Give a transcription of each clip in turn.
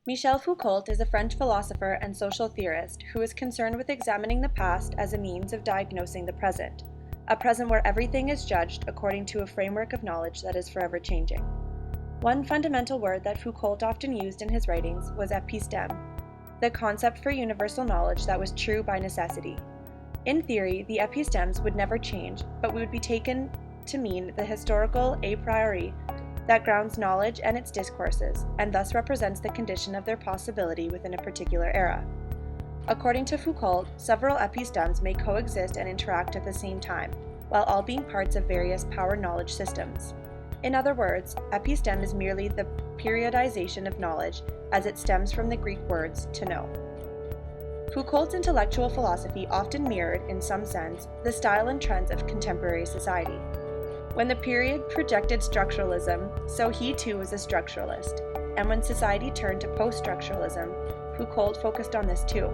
Michel Foucault is a French philosopher and social theorist who is concerned with examining the past as a means of diagnosing the present, a present where everything is judged according to a framework of knowledge that is forever changing. One fundamental word that Foucault often used in his writings was episteme, the concept for universal knowledge that was true by necessity. In theory, the epistemes would never change, but would be taken to mean the historical a priori that grounds knowledge and its discourses, and thus represents the condition of their possibility within a particular era. According to Foucault, several epistemes may coexist and interact at the same time, while all being parts of various power-knowledge systems. In other words, episteme is merely the periodization of knowledge, as it stems from the Greek words to know. Foucault's intellectual philosophy often mirrored, in some sense, the style and trends of contemporary society. When the period projected structuralism, so he too was a structuralist, and when society turned to post-structuralism, Foucault focused on this too.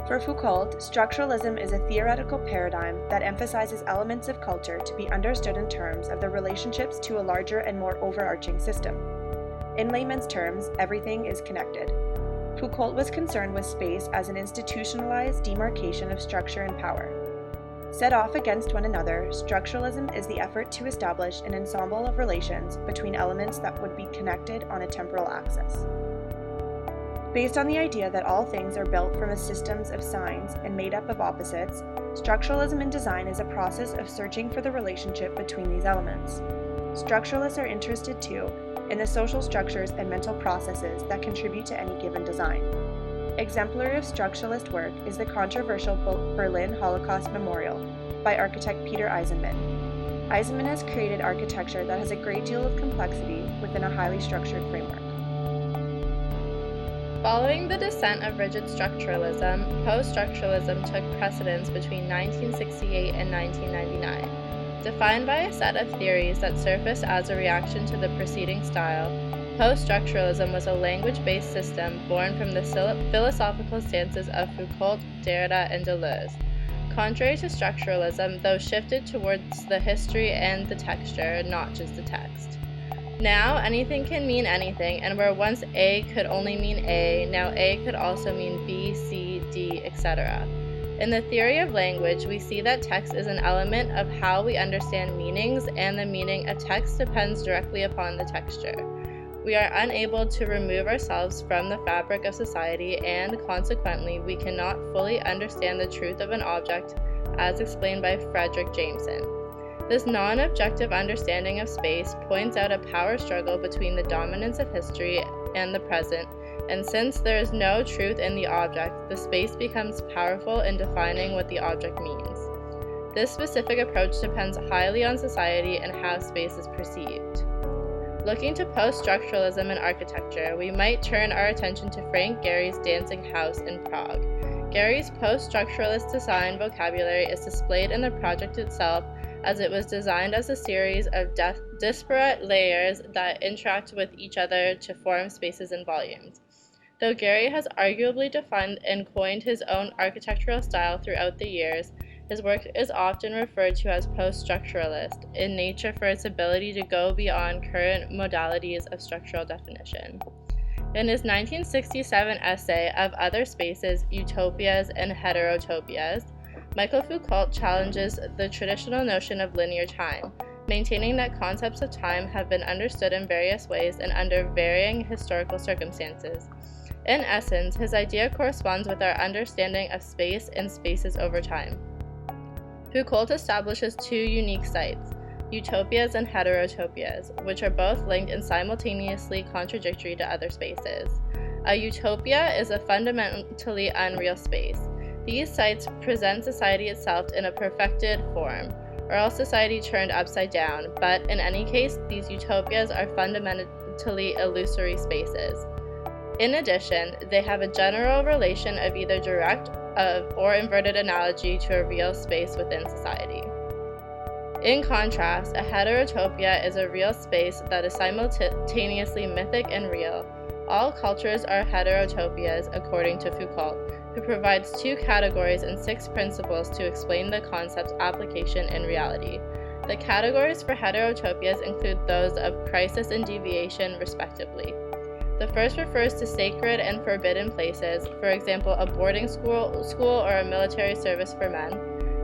For Foucault, structuralism is a theoretical paradigm that emphasizes elements of culture to be understood in terms of the relationships to a larger and more overarching system. In layman's terms, everything is connected. Foucault was concerned with space as an institutionalized demarcation of structure and power. Set off against one another, structuralism is the effort to establish an ensemble of relations between elements that would be connected on a temporal axis. Based on the idea that all things are built from a systems of signs and made up of opposites, structuralism in design is a process of searching for the relationship between these elements. Structuralists are interested, too, in the social structures and mental processes that contribute to any given design. Exemplary of structuralist work is the controversial Berlin Holocaust Memorial by architect Peter Eisenman. Eisenman has created architecture that has a great deal of complexity within a highly structured framework. Following the descent of rigid structuralism, post-structuralism took precedence between 1968 and 1999. Defined by a set of theories that surfaced as a reaction to the preceding style, post-structuralism was a language-based system born from the philosophical stances of Foucault, Derrida, and Deleuze. Contrary to structuralism, though shifted towards the history and the texture, not just the text. Now, anything can mean anything, and where once A could only mean A, now A could also mean B, C, D, etc. In the theory of language, we see that text is an element of how we understand meanings, and the meaning of text depends directly upon the texture. We are unable to remove ourselves from the fabric of society, and consequently, we cannot fully understand the truth of an object as explained by Frederick Jameson. This non-objective understanding of space points out a power struggle between the dominance of history and the present, and since there is no truth in the object, the space becomes powerful in defining what the object means. This specific approach depends highly on society and how space is perceived. Looking to post-structuralism in architecture, we might turn our attention to Frank Gehry's Dancing House in Prague. Gehry's post-structuralist design vocabulary is displayed in the project itself, as it was designed as a series of disparate layers that interact with each other to form spaces and volumes. Though Gehry has arguably defined and coined his own architectural style throughout the years, his work is often referred to as post-structuralist in nature for its ability to go beyond current modalities of structural definition. In his 1967 essay Of Other Spaces, Utopias and Heterotopias, Michel Foucault challenges the traditional notion of linear time, maintaining that concepts of time have been understood in various ways and under varying historical circumstances. In essence, his idea corresponds with our understanding of space and spaces over time. Foucault establishes two unique sites, utopias and heterotopias, which are both linked and simultaneously contradictory to other spaces. A utopia is a fundamentally unreal space. These sites present society itself in a perfected form, or else society turned upside down, but in any case, these utopias are fundamentally illusory spaces. In addition, they have a general relation of either direct or inverted analogy to a real space within society. In contrast, a heterotopia is a real space that is simultaneously mythic and real. All cultures are heterotopias, according to Foucault, who provides 2 categories and 6 principles to explain the concept's application in reality. The categories for heterotopias include those of crisis and deviation, respectively. The first refers to sacred and forbidden places, for example, a boarding school or a military service for men.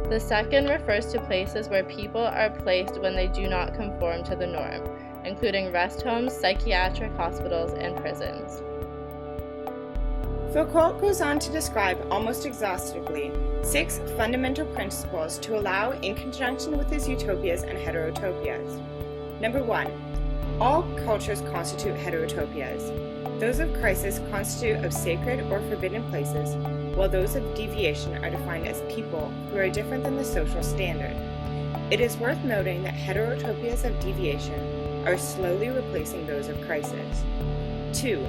The second refers to places where people are placed when they do not conform to the norm, including rest homes, psychiatric hospitals, and prisons. Foucault goes on to describe almost exhaustively 6 fundamental principles to allow in conjunction with his utopias and heterotopias. Number 1. All cultures constitute heterotopias. Those of crisis constitute of sacred or forbidden places, while those of deviation are defined as people who are different than the social standard. It is worth noting that heterotopias of deviation are slowly replacing those of crisis. 2.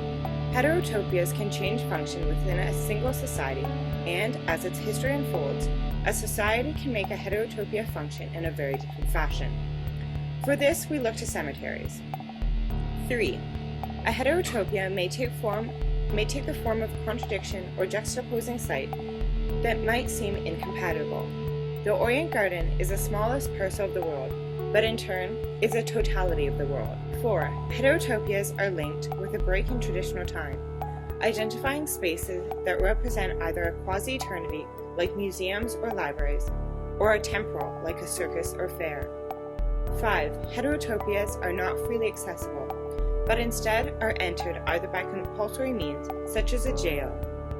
Heterotopias can change function within a single society, and, as its history unfolds, a society can make a heterotopia function in a very different fashion. For this, we look to cemeteries. 3. A heterotopia may take the form of contradiction or juxtaposing site that might seem incompatible. The Orient Garden is the smallest parcel of the world, but in turn is a totality of the world. 4. Heterotopias are linked with a break in traditional time, identifying spaces that represent either a quasi-eternity, like museums or libraries, or a temporal, like a circus or fair. 5. Heterotopias are not freely accessible, but instead are entered either by compulsory means, such as a jail,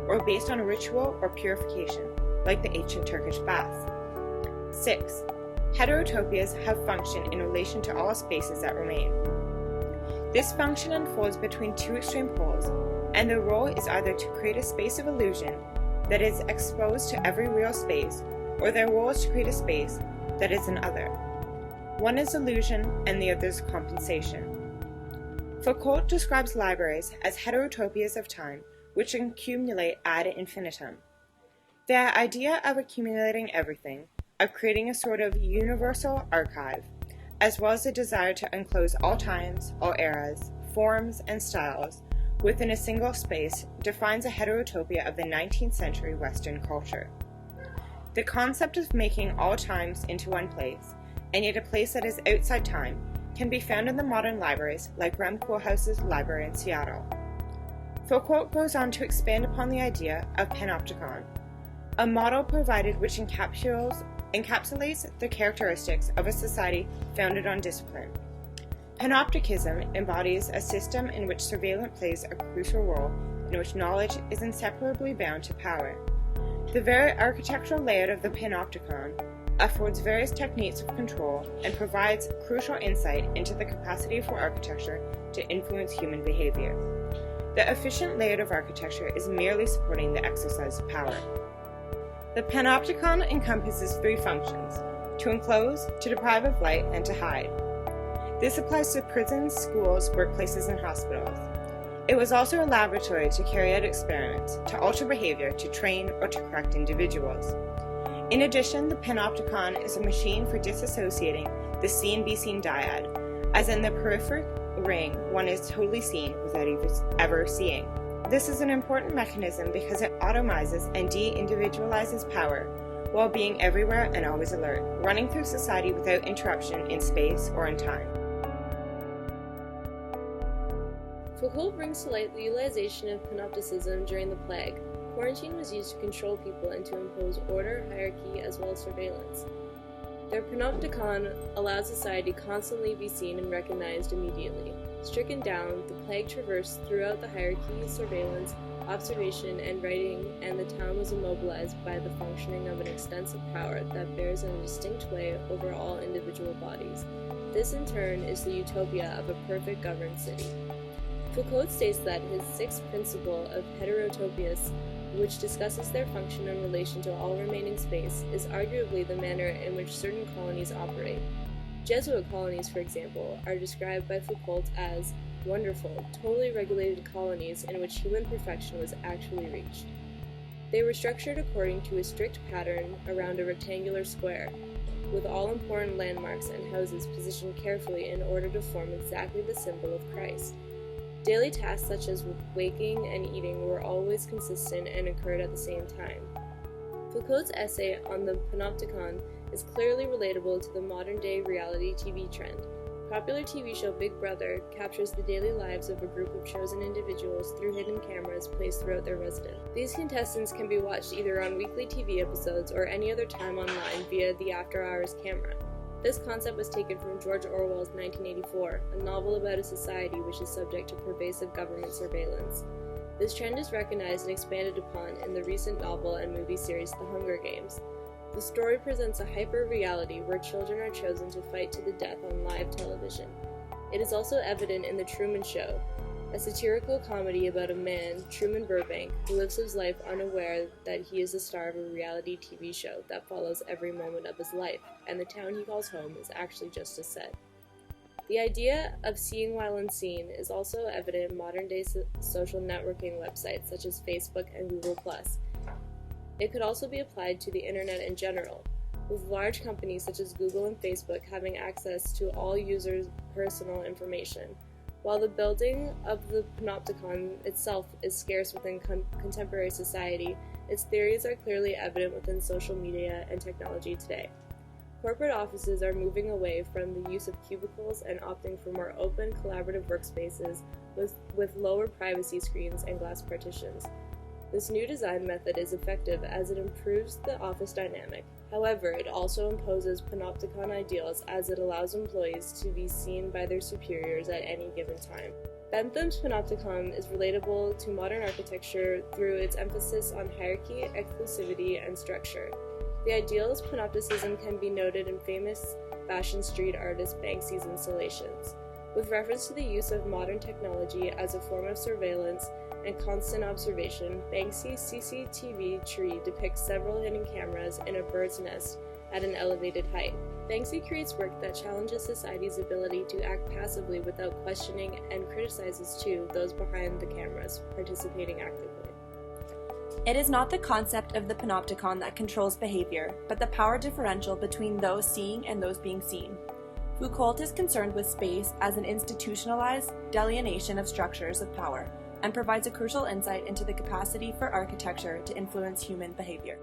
or based on ritual or purification, like the ancient Turkish baths. 6. Heterotopias have function in relation to all spaces that remain. This function unfolds between 2 extreme poles, and their role is either to create a space of illusion that is exposed to every real space, or their role is to create a space that is an other. One is illusion, and the other is compensation. Foucault describes libraries as heterotopias of time, which accumulate ad infinitum. The idea of accumulating everything, of creating a sort of universal archive, as well as the desire to enclose all times, all eras, forms, and styles within a single space, defines a heterotopia of the 19th century Western culture. The concept of making all times into one place, and yet a place that is outside time, can be found in the modern libraries like Rem Koolhaas's library in Seattle. Foucault goes on to expand upon the idea of Panopticon, a model provided which encapsulates the characteristics of a society founded on discipline. Panopticism embodies a system in which surveillance plays a crucial role, in which knowledge is inseparably bound to power. The very architectural layout of the Panopticon affords various techniques of control and provides crucial insight into the capacity for architecture to influence human behavior. The efficient layout of architecture is merely supporting the exercise of power. The Panopticon encompasses 3 functions: to enclose, to deprive of light, and to hide. This applies to prisons, schools, workplaces, and hospitals. It was also a laboratory to carry out experiments, to alter behavior, to train, or to correct individuals. In addition, the Panopticon is a machine for disassociating the seen-be-seen dyad, as in the peripheral ring one is totally seen without ever seeing. This is an important mechanism because it automizes and de-individualizes power while being everywhere and always alert, running through society without interruption in space or in time. Foucault brings to light the utilization of Panopticism during the plague. Quarantine was used to control people and to impose order, hierarchy, as well as surveillance. Their Panopticon allowed society to constantly be seen and recognized immediately. Stricken down, the plague traversed throughout the hierarchy, surveillance, observation, and writing, and the town was immobilized by the functioning of an extensive power that bears in a distinct way over all individual bodies. This, in turn, is the utopia of a perfect governed city. Foucault states that his 6th principle of heterotopias, which discusses their function in relation to all remaining space, is arguably the manner in which certain colonies operate. Jesuit colonies, for example, are described by Foucault as wonderful, totally regulated colonies in which human perfection was actually reached. They were structured according to a strict pattern around a rectangular square, with all important landmarks and houses positioned carefully in order to form exactly the symbol of Christ. Daily tasks such as waking and eating were always consistent and occurred at the same time. Foucault's essay on the Panopticon is clearly relatable to the modern-day reality TV trend. Popular TV show Big Brother captures the daily lives of a group of chosen individuals through hidden cameras placed throughout their residence. These contestants can be watched either on weekly TV episodes or any other time online via the after-hours camera. This concept was taken from George Orwell's 1984, a novel about a society which is subject to pervasive government surveillance. This trend is recognized and expanded upon in the recent novel and movie series The Hunger Games. The story presents a hyper-reality where children are chosen to fight to the death on live television. It is also evident in The Truman Show, a satirical comedy about a man, Truman Burbank, who lives his life unaware that he is the star of a reality TV show that follows every moment of his life, and the town he calls home is actually just a set. The idea of seeing while unseen is also evident in modern-day social networking websites such as Facebook and Google+. It could also be applied to the internet in general, with large companies such as Google and Facebook having access to all users' personal information. While the building of the Panopticon itself is scarce within contemporary society, its theories are clearly evident within social media and technology today. Corporate offices are moving away from the use of cubicles and opting for more open, collaborative workspaces with lower privacy screens and glass partitions. This new design method is effective as it improves the office dynamic. However, it also imposes panopticon ideals as it allows employees to be seen by their superiors at any given time. Bentham's panopticon is relatable to modern architecture through its emphasis on hierarchy, exclusivity, and structure. The ideals panopticism can be noted in famous fashion street artist Banksy's installations. With reference to the use of modern technology as a form of surveillance and constant observation, Banksy's CCTV tree depicts several hidden cameras in a bird's nest at an elevated height. Banksy creates work that challenges society's ability to act passively without questioning and criticizes, too, those behind the cameras participating actively. It is not the concept of the panopticon that controls behavior, but the power differential between those seeing and those being seen. Foucault is concerned with space as an institutionalized delineation of structures of power, and provides a crucial insight into the capacity for architecture to influence human behavior.